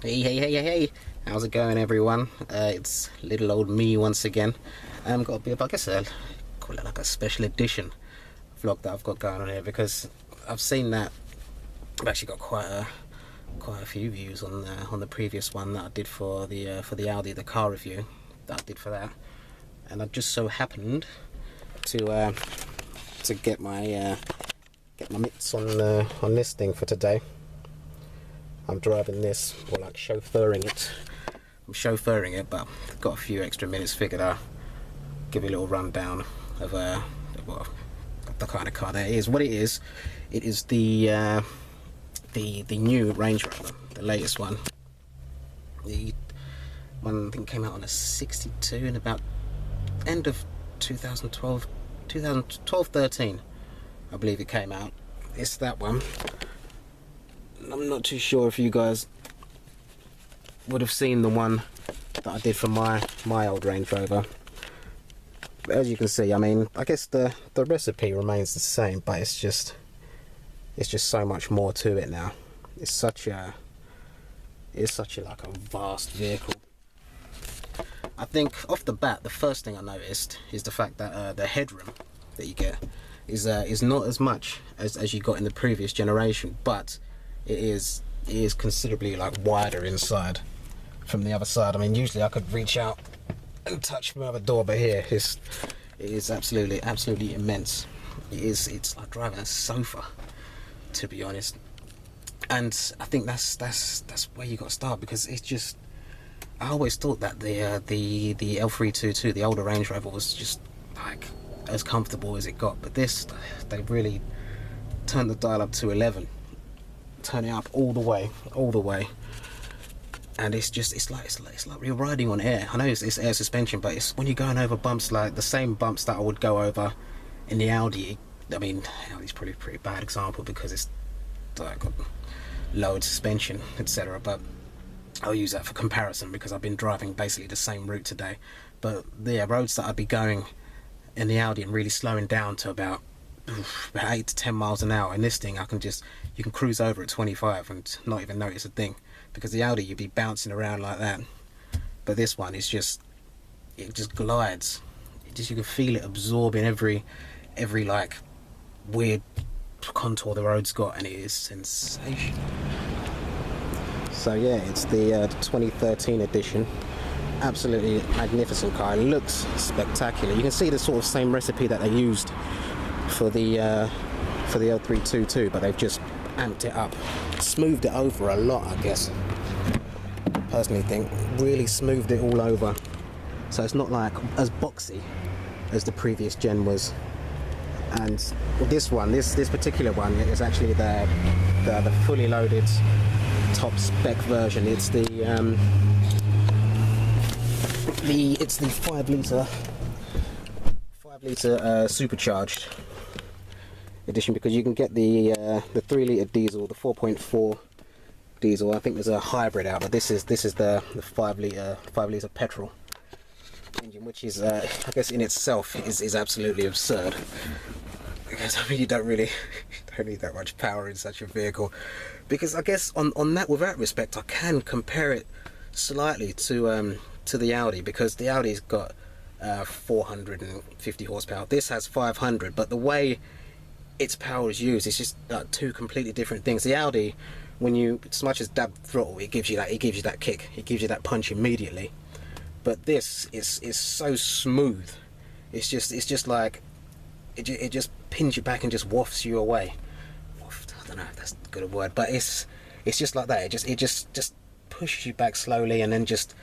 Hey, how's it going, everyone? It's little old me once again. Got a bit of, I guess, call it like a special edition vlog that I've got going on here, because I've seen that I've actually got quite a few views on the previous one that I did for the Audi, the car review that I did for that, and I just so happened to get my mitts on this thing for today. I'm driving this, or like chauffeuring it. I'm chauffeuring it, but I've got a few extra minutes. Figured I'll give you a little rundown of well, the kind of car that it is. What it is the new Range Rover, the latest one. The one I think came out on a 62 in about end of 2012, 13, I believe it came out. It's that one. I'm not too sure if you guys would have seen the one that I did for my old Range Rover. But as you can see, I mean, I guess the recipe remains the same, but it's just so much more to it now. It's such a like a vast vehicle. I think off the bat, the first thing I noticed is the fact that the headroom that you get is not as much as you got in the previous generation, but it is considerably like wider inside from the other side. I mean, usually I could reach out and touch my other door, but here it is absolutely immense. It's like driving a sofa, to be honest. And I think that's where you got to start, because it's just, I always thought that the L322, the older Range Rover, was just like as comfortable as it got, but this, they really turned the dial up to 11. Turn it up all the way, and it's like you're riding on air. I know it's air suspension, but it's when you're going over bumps, like the same bumps that I would go over in the Audi. I mean, Audi's probably a pretty bad example because it's like got lowered suspension, etc. But I'll use that for comparison because I've been driving basically the same route today. But the roads that I'd be going in the Audi and really slowing down to about 8 to 10 miles an hour, and this thing you can cruise over at 25 and not even notice a thing, because the Audi you'd be bouncing around like that, but this one is just, it just glides. You can feel it absorbing every like weird contour the road's got, and it is sensational. So yeah, it's the 2013 edition. Absolutely magnificent car. It looks spectacular. You can see the sort of same recipe that they used for the L322, but they've just amped it up, smoothed it over a lot, I guess. Personally think really smoothed it all over, so it's not like as boxy as the previous gen was. And this particular one is actually the fully loaded top spec version. It's the 5 litre Supercharged edition, because you can get the 3 litre diesel, the 4.4 diesel. I think there's a hybrid out, but this is the 5 litre petrol engine, which is I guess in itself is absolutely absurd, because I mean you don't need that much power in such a vehicle. Because I guess on that, with that respect, I can compare it slightly to the Audi, because the Audi's got 450 horsepower. This has 500, but the way its power is used, it's just two completely different things. The Audi, when you as much as dab throttle, it gives you that kick, it gives you that punch immediately. But this is so smooth. It's just like it just pins you back and just wafts you away. Waft, I don't know if that's a good word, but it's just like that. It just pushes you back slowly, and then just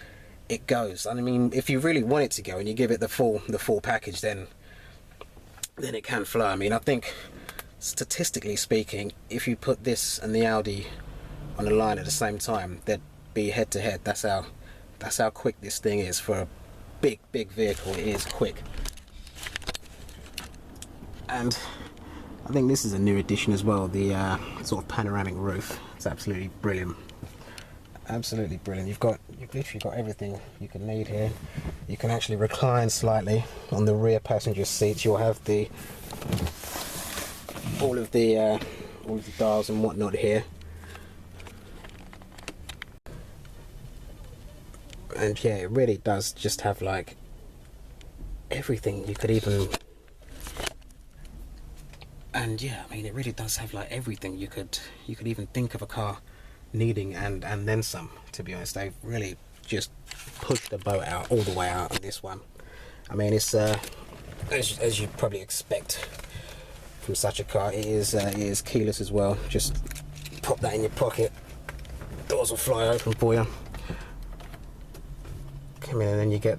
it goes. I mean, if you really want it to go and you give it the full package, then it can fly. I mean, I think statistically speaking, if you put this and the Audi on a line at the same time, they'd be head to head. That's how quick this thing is for a big vehicle. It is quick. And I think this is a new addition as well, the sort of panoramic roof. It's absolutely brilliant. Absolutely brilliant. You've literally got everything you can need here. You can actually recline slightly on the rear passenger seats. You'll have all of the dials and whatnot here. And yeah, it really does just have like everything you could even, and yeah, I mean, it really does have like everything you could even think of a car needing, and then some. To be honest, they've really just pushed the boat out all the way out on this one. I mean, it's as you'd probably expect from such a car, it is keyless as well. Just pop that in your pocket, doors will fly open for you. Come in and then you get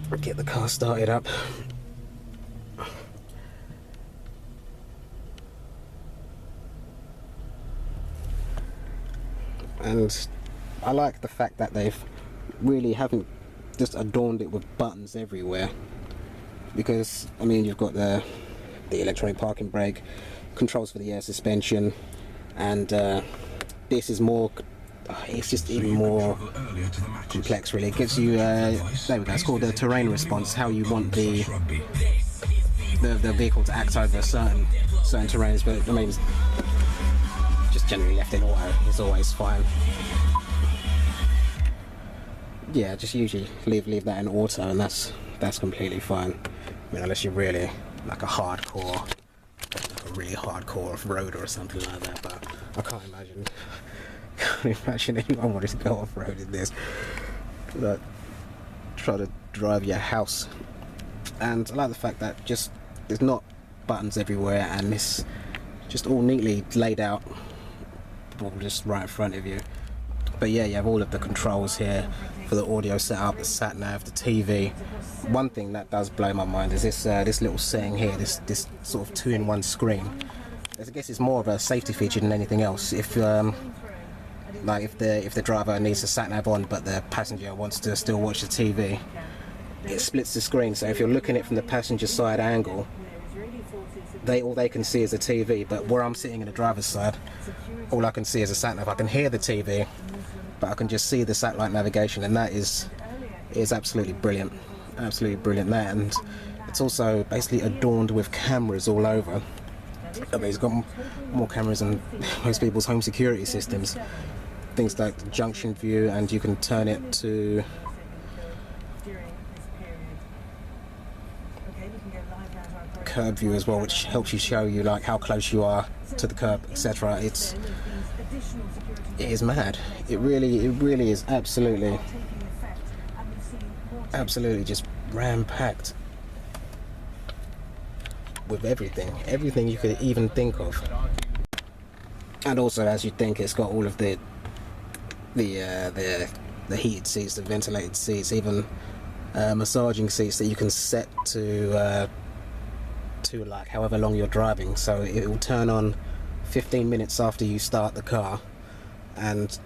the car started up. And I like the fact that they've really haven't just adorned it with buttons everywhere, because I mean, you've got the electronic parking brake, controls for the air suspension, and this is more, it's just even more complex really. It gives you there we go, it's called the terrain response, how you want the vehicle to act over certain terrains. But I mean, just generally left in auto is always fine. Yeah, just usually leave that in auto, and that's completely fine. I mean, unless you're really like a really hardcore off-roader or something like that, but I can't imagine anyone wanting to go off-road in this. Like, try to drive your house. And I like the fact that just there's not buttons everywhere, and it's just all neatly laid out, all just right in front of you. But yeah, you have all of the controls here for the audio setup, the sat nav, the TV. One thing that does blow my mind is this little setting here, this sort of 2-in-1 screen. I guess it's more of a safety feature than anything else. If like if the driver needs the sat nav on but the passenger wants to still watch the TV, it splits the screen. So if you're looking at it from the passenger side angle, all they can see is the TV. But where I'm sitting in the driver's side, all I can see is a sat nav. I can hear the TV, but I can just see the satellite navigation, and that is absolutely brilliant. Absolutely brilliant, that. And it's also basically adorned with cameras all over. I mean, it's got more cameras than most people's home security systems. Things like the junction view, and you can turn it to curb view as well, which helps you show you like how close you are to the curb, etc. It is mad. It really is absolutely just ram-packed with everything you could even think of. And also, as you think, it's got all of the heated seats, the ventilated seats, even massaging seats that you can set to like however long you're driving. So it will turn on 15 minutes after you start the car, and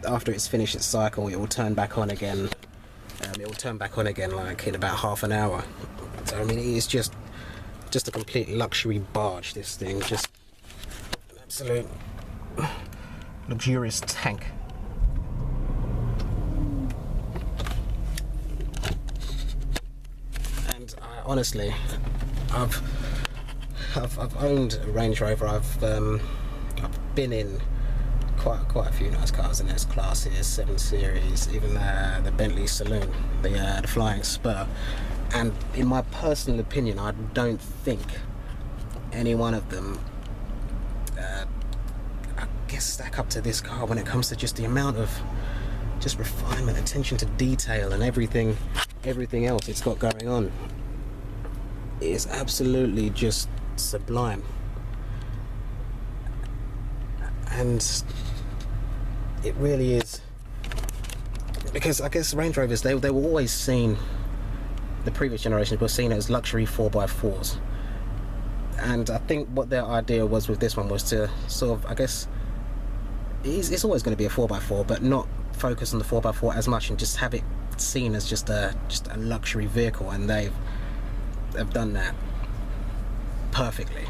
after it's finished its cycle, it will turn back on again. Like in about half an hour. So I mean, it is just a complete luxury barge, this thing. Just an absolute luxurious tank. And honestly, I've owned a Range Rover. I've been in quite a few nice cars in S classes, 7 Series, even the Bentley Saloon, the Flying Spur. And in my personal opinion, I don't think any one of them I guess stack up to this car when it comes to just the amount of just refinement, attention to detail, and everything else it's got going on. It is absolutely just sublime. And it really is, because I guess Range Rovers, they were always seen, the previous generations were seen as luxury 4x4s, and I think what their idea was with this one was to sort of, I guess, it's always going to be a 4x4, but not focus on the 4x4 as much and just have it seen as just a luxury vehicle, and they've done that perfectly.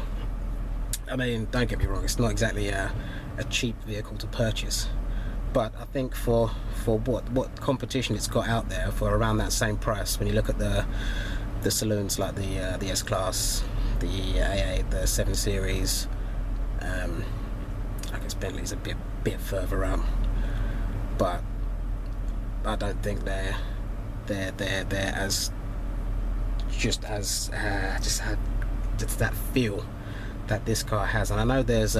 I mean, don't get me wrong, it's not exactly a cheap vehicle to purchase, but I think for what competition it's got out there for around that same price, when you look at the saloons like the S-Class, the A8, the 7 Series, I guess Bentley's a bit further up, but I don't think they're as just that feel that this car has. And I know there's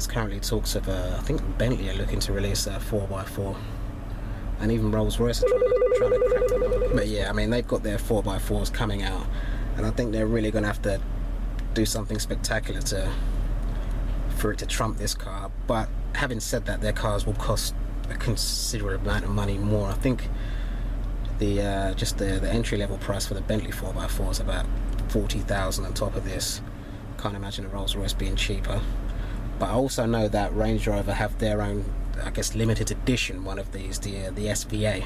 currently talks of I think Bentley are looking to release a 4x4, and even Rolls-Royce are trying to crack them up. But yeah, I mean, they've got their 4x4s coming out, and I think they're really going to have to do something spectacular for it to trump this car. But having said that, their cars will cost a considerable amount of money more. I think the just the entry-level price for the Bentley 4x4 is about 40,000 on top of this. Can't imagine a Rolls-Royce being cheaper. But I also know that Range Rover have their own, I guess, limited edition one of these, the SVA,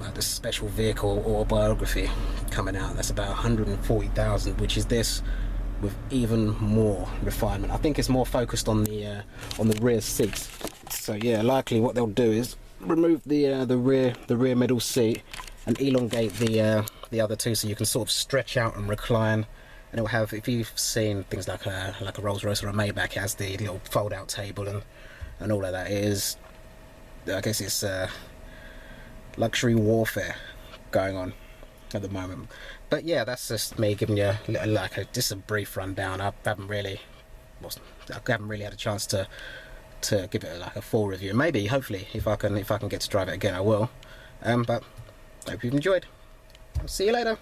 like the special vehicle Autobiography, coming out. That's about 140,000, which is this with even more refinement. I think it's more focused on the rear seats. So yeah, likely what they'll do is remove the rear middle seat and elongate the other two, so you can sort of stretch out and recline. And it will have, if you've seen things like a Rolls-Royce or a Maybach, it has the little fold-out table and all of that. It is, I guess it's luxury warfare going on at the moment. But yeah, that's just me giving you just a brief rundown. I haven't really had a chance to give it like a full review. Maybe, hopefully, if I can get to drive it again, I will. But hope you've enjoyed. I'll see you later.